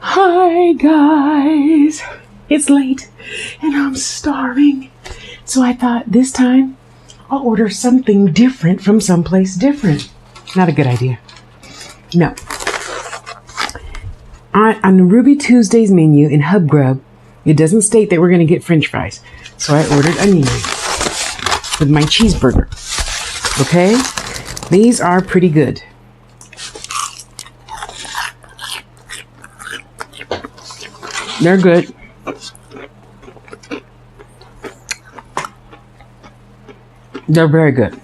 Hi guys, it's late and I'm starving. So I thought this time I'll order something different from someplace different. Not a good idea. No. On the Ruby Tuesdays menu in Hub Grub, it doesn't state that we're going to get French fries. So I ordered onion rings with my cheeseburger. Okay? These are pretty good. They're good. They're very good.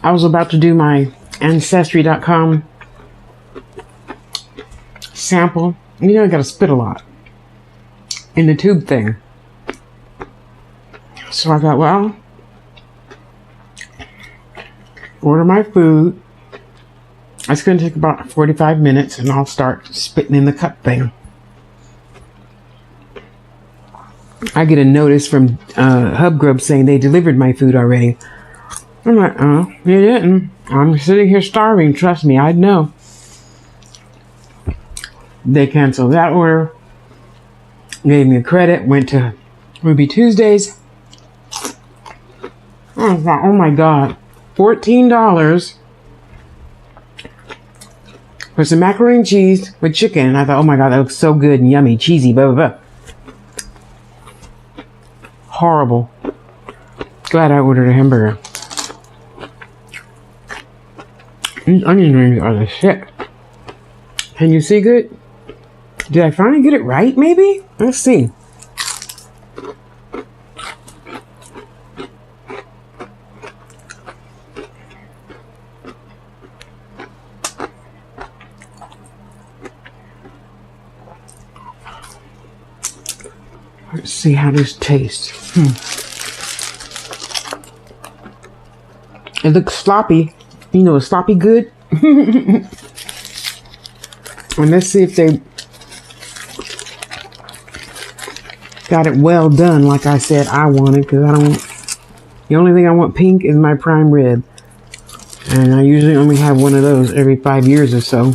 I was about to do my Ancestry.com sample. You know, I gotta spit a lot in the tube thing. So I thought, well, order my food. It's going to take about 45 minutes and I'll start spitting in the cup thing. I get a notice from Hub Grub saying they delivered my food already. I'm like, oh, you didn't. I'm sitting here starving. Trust me, I'd know. They canceled that order. Gave me a credit. Went to Ruby Tuesdays. I thought, oh my God. $14 for some macaroni and cheese with chicken. And I thought, oh my God, that looks so good and yummy, cheesy, blah, blah, blah. Horrible. Glad I ordered a hamburger. These onion rings are the shit. Can you see good? Did I finally get it right, maybe? Let's see. Let's see how this tastes. It looks sloppy. You know, sloppy good. And let's see if they got it well done, like I said I wanted, because I don't. The only thing I want pink is my prime rib, and I usually only have one of those every 5 years or so.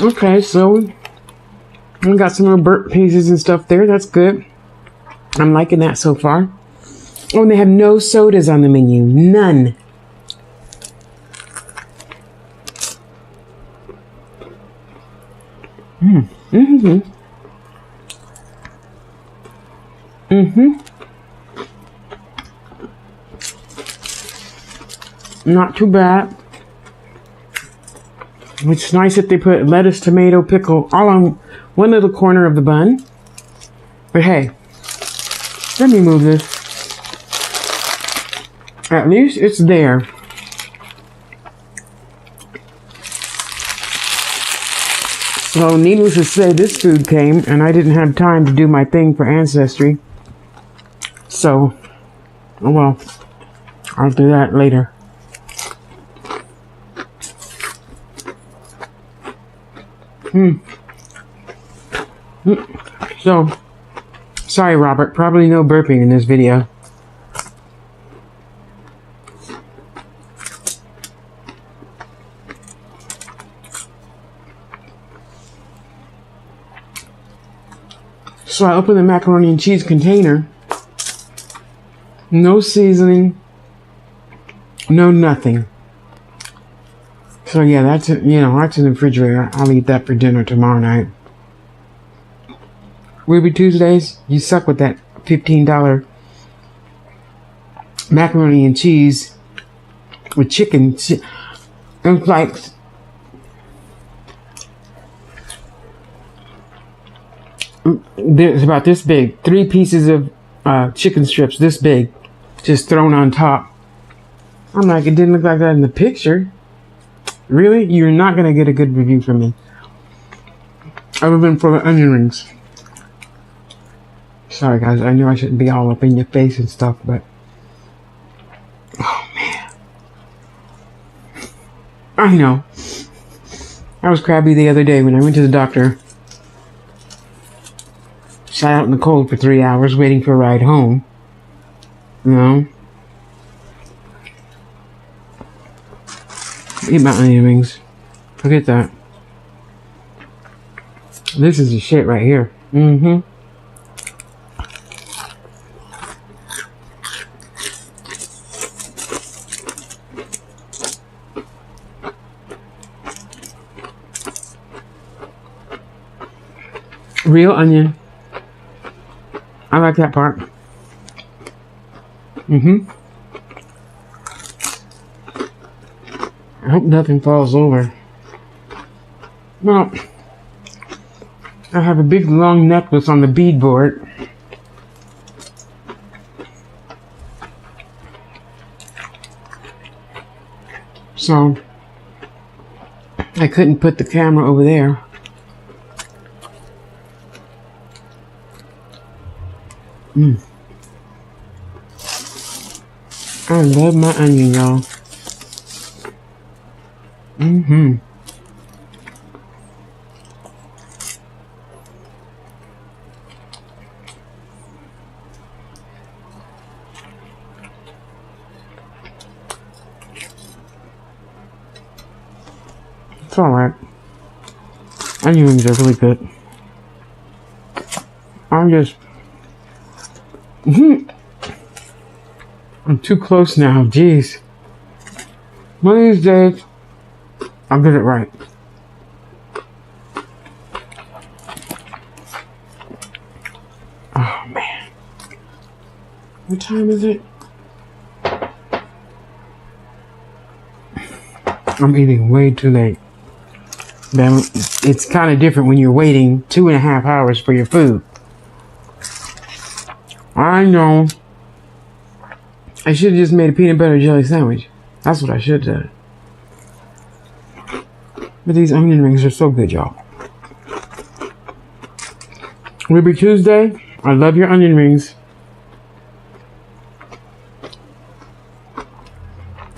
Okay, so we got some more burnt pieces and stuff there. That's good. I'm liking that so far. Oh, and they have no sodas on the menu. None. Not too bad. It's nice that they put lettuce, tomato, pickle all on one little corner of the bun. But hey, let me move this. At least it's there. So needless to say, this food came and I didn't have time to do my thing for Ancestry. So, oh well, I'll do that later. So, sorry Robert, probably no burping in this video. So I opened the macaroni and cheese container. No seasoning. No nothing. So yeah, that's it. You know, that's in the refrigerator. I'll eat that for dinner tomorrow night. Ruby Tuesdays, you suck with that $15 macaroni and cheese with chicken. It was like it's about this big. 3 pieces of chicken strips this big, just thrown on top. I'm like, it didn't look like that in the picture. Really? You're not going to get a good review from me. Other than for the onion rings. Sorry guys, I know I shouldn't be all up in your face and stuff, but oh man. I know. I was crabby the other day when I went to the doctor. Sat out in the cold for 3 hours waiting for a ride home. You know? Eat my onion rings. Forget that. This is the shit right here. Mm-hmm. Real onion. I like that part. Mm-hmm. I hope nothing falls over. Well, I have a big long necklace on the beadboard. So I couldn't put the camera over there. I love my onion, y'all. Mm-hmm. It's alright. Onion rings are really good. I'm too close now. Jeez. One of these days, I'll get it right. Oh, man. What time is it? I'm eating way too late. Then it's kind of different when you're waiting 2.5 hours for your food. I know. I should have just made a peanut butter jelly sandwich. That's what I should have done. But these onion rings are so good, y'all. Ruby Tuesday, I love your onion rings.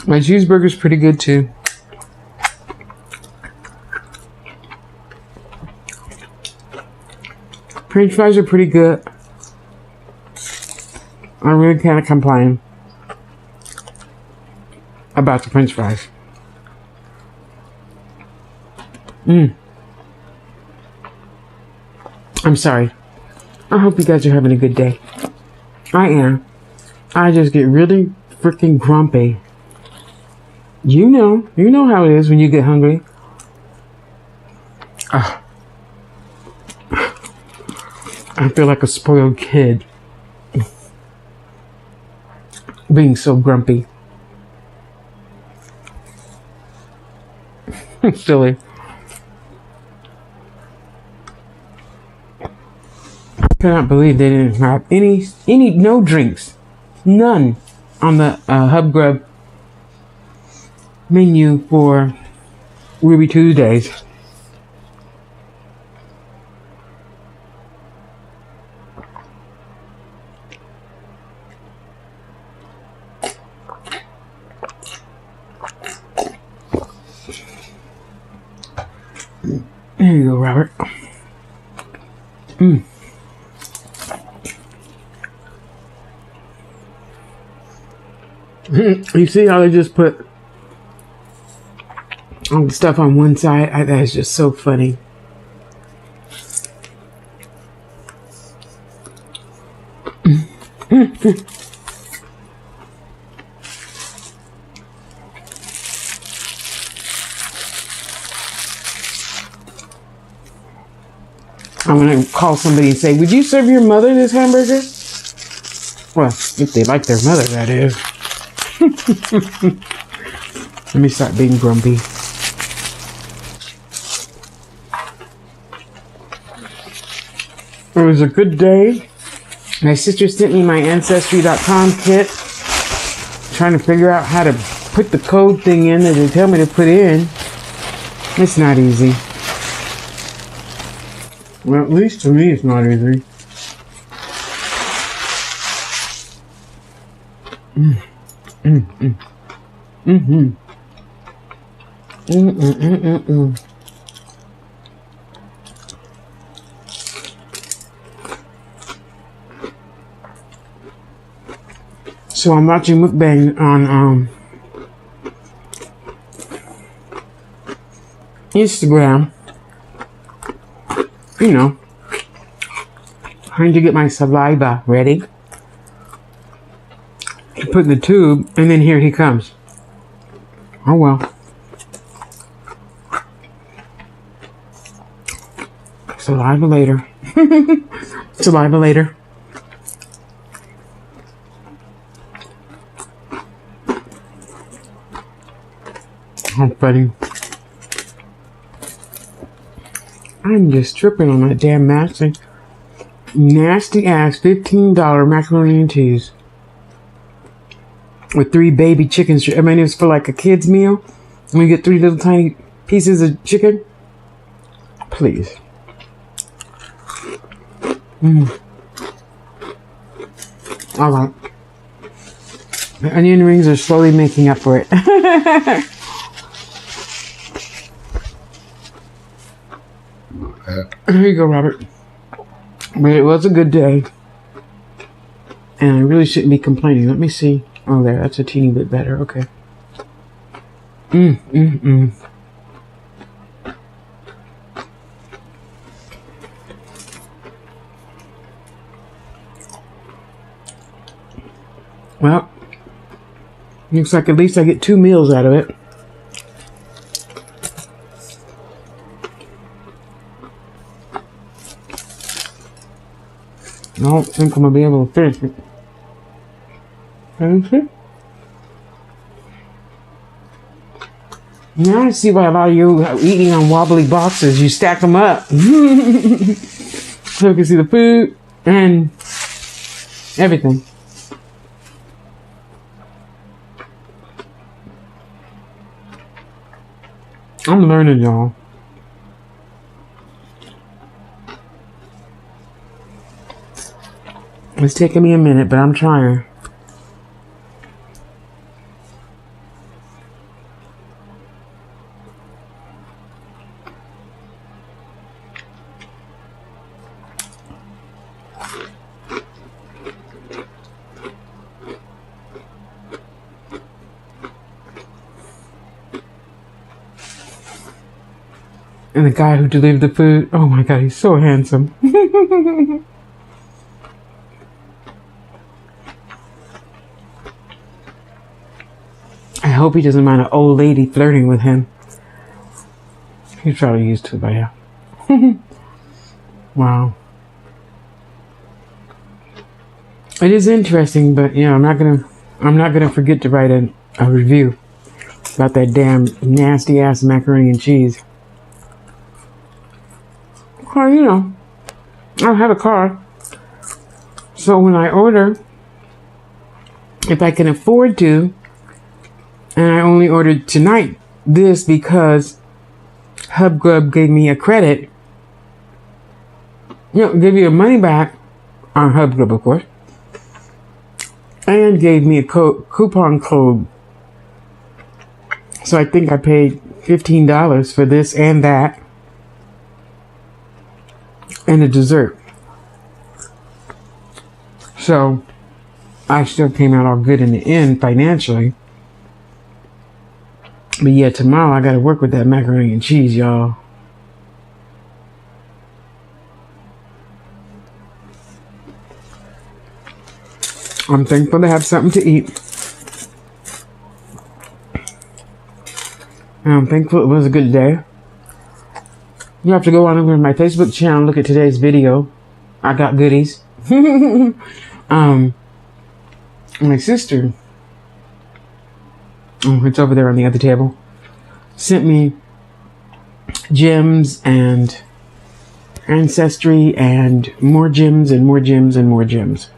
My cheeseburger's pretty good too. French fries are pretty good. I really can't complain about the French fries. I'm sorry. I hope you guys are having a good day. I am. I just get really freaking grumpy. You know how it is when you get hungry. I feel like a spoiled kid. Being so grumpy. Silly. I cannot believe they didn't have any no drinks. None on the Hub Grub menu for Ruby Tuesdays. There you go, Robert. You see how they just put all the stuff on one side? That is just so funny. I'm gonna call somebody and say, would you serve your mother this hamburger? Well, if they like their mother, that is. Let me stop being grumpy. It was a good day. My sister sent me my Ancestry.com kit. Trying to figure out how to put the code thing in that they tell me to put in. It's not easy. Well, at least to me, it's not easy. So I'm watching mukbang on Instagram. You know, trying to get my saliva ready. Put in the tube, and then here he comes. Oh well. Saliva later. Saliva later. Oh, buddy. I'm just tripping on that damn nasty ass $15 macaroni and cheese. With 3 baby chicken strips. I mean, it was for like a kid's meal. And we get 3 little tiny pieces of chicken. Please. Alright. The onion rings are slowly making up for it. Here you go, Robert. But it was a good day. And I really shouldn't be complaining. Let me see. Oh, there. That's a teeny bit better. Okay. Well, looks like at least I get 2 meals out of it. I don't think I'm going to be able to finish it. Finish it? Now I see why a lot of you are eating on wobbly boxes. You stack them up. So you can see the food and everything. I'm learning, y'all. It's taking me a minute, but I'm trying. And the guy who delivered the food, oh my God, he's so handsome. I hope he doesn't mind an old lady flirting with him. He's probably used to it by now. Wow. It is interesting, but you know, I'm not gonna forget to write a review about that damn nasty ass macaroni and cheese. Well, you know, I don't have a car. So when I order, if I can afford to, and I only ordered tonight this because HubGrub gave me a credit. You know, give you your money back on HubGrub, of course. And gave me a coupon code. So I think I paid $15 for this and that. And a dessert. So I still came out all good in the end financially. But yeah, tomorrow I gotta work with that macaroni and cheese, y'all. I'm thankful to have something to eat. And I'm thankful it was a good day. You have to go on over to my Facebook channel and look at today's video. I got goodies. My sister, it's over there on the other table, sent me gems and ancestry and more gems and more gems and more gems.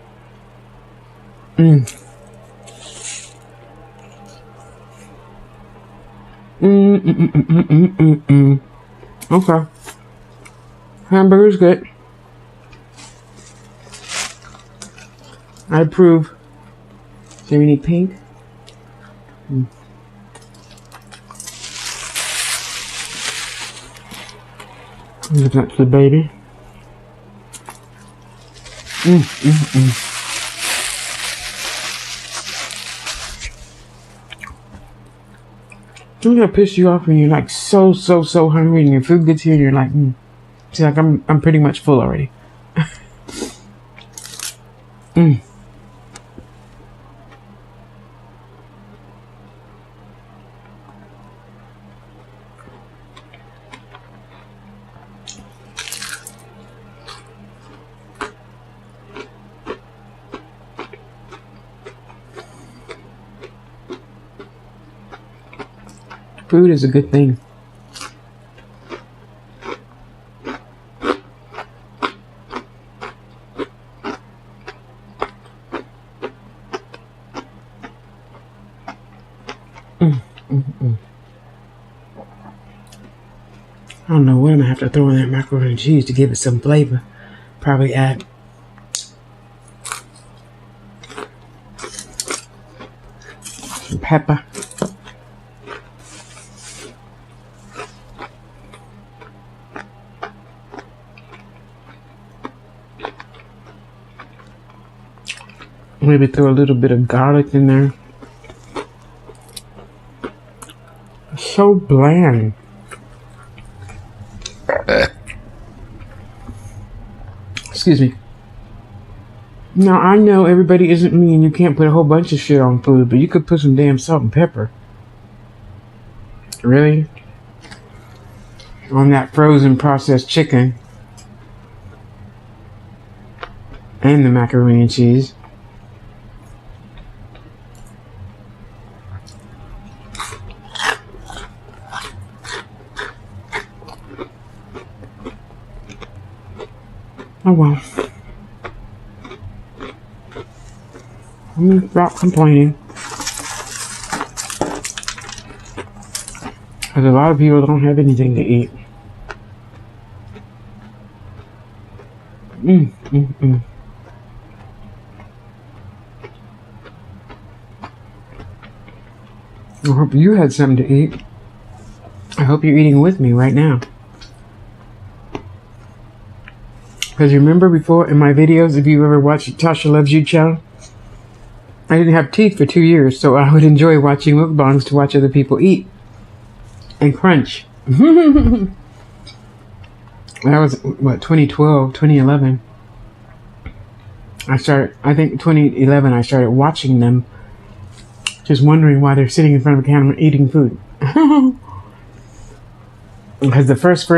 Okay. Hamburger's good. I approve. Do we need pink? Give that to the baby. I'm gonna piss you off when you're like so hungry and your food gets here and you're like, See, like I'm pretty much full already. Food is a good thing. I don't know what I'm gonna have to throw in that macaroni and cheese to give it some flavor. Probably add some pepper. Maybe throw a little bit of garlic in there. It's so bland. Excuse me. Now, I know everybody isn't me and you can't put a whole bunch of shit on food, but you could put some damn salt and pepper. Really? On that frozen processed chicken. And the macaroni and cheese. Oh well. I'm gonna stop complaining. Because a lot of people don't have anything to eat. I hope you had something to eat. I hope you're eating with me right now. Because remember before in my videos, if you ever watched Tasha Loves You channel, I didn't have teeth for 2 years, so I would enjoy watching mukbangs to watch other people eat and crunch. That was, what, 2012, 2011. I think 2011 I started watching them, just wondering why they're sitting in front of a camera eating food. Because the first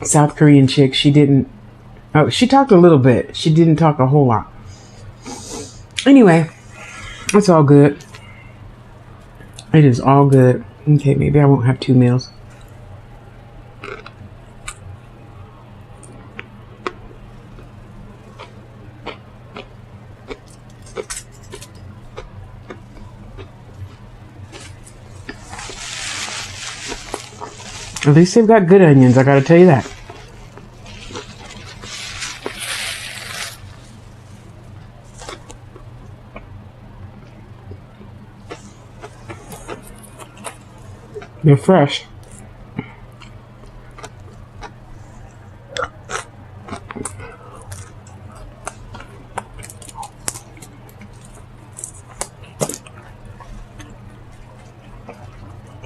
South Korean chick, she talked a little bit. She didn't talk a whole lot. Anyway, it's all good. It is all good. Okay, maybe I won't have 2 meals. At least they've got good onions, I gotta tell you that. They're fresh.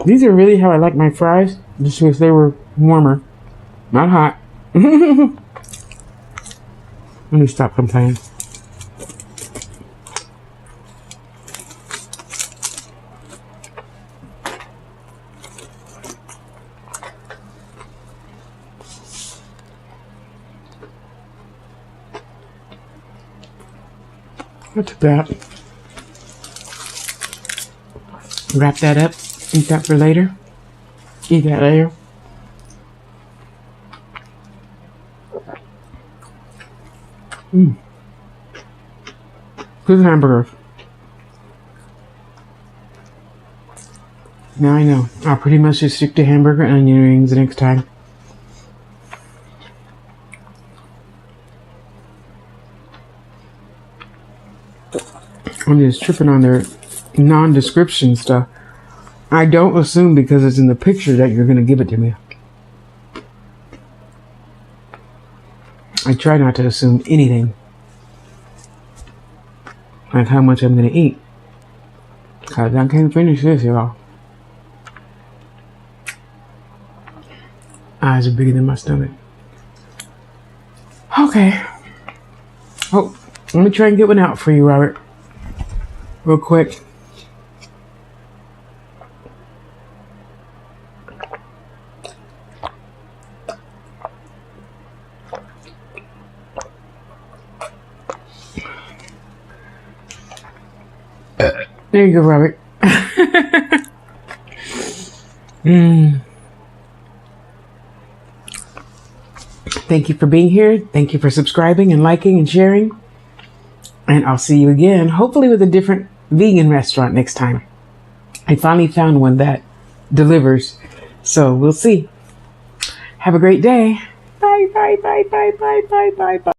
These are really how I like my fries. Just wish they were warmer, not hot. Let me stop complaining. Not too bad. Wrap that up. Eat that for later. Eat that later. Good hamburgers. Now I know. I'll pretty much just stick to hamburger and onion rings the next time. I'm just tripping on their non-description stuff. I don't assume because it's in the picture that you're going to give it to me. I try not to assume anything. Like how much I'm going to eat. Because I can't finish this, y'all. eyes are bigger than my stomach. Okay. Oh, let me try and get one out for you, Robert. Real quick. There you go, Robert. Thank you for being here. Thank you for subscribing and liking and sharing. And I'll see you again, hopefully with a different vegan restaurant next time. I finally found one that delivers. So we'll see. Have a great day. Bye, bye, bye, bye, bye, bye, bye, bye.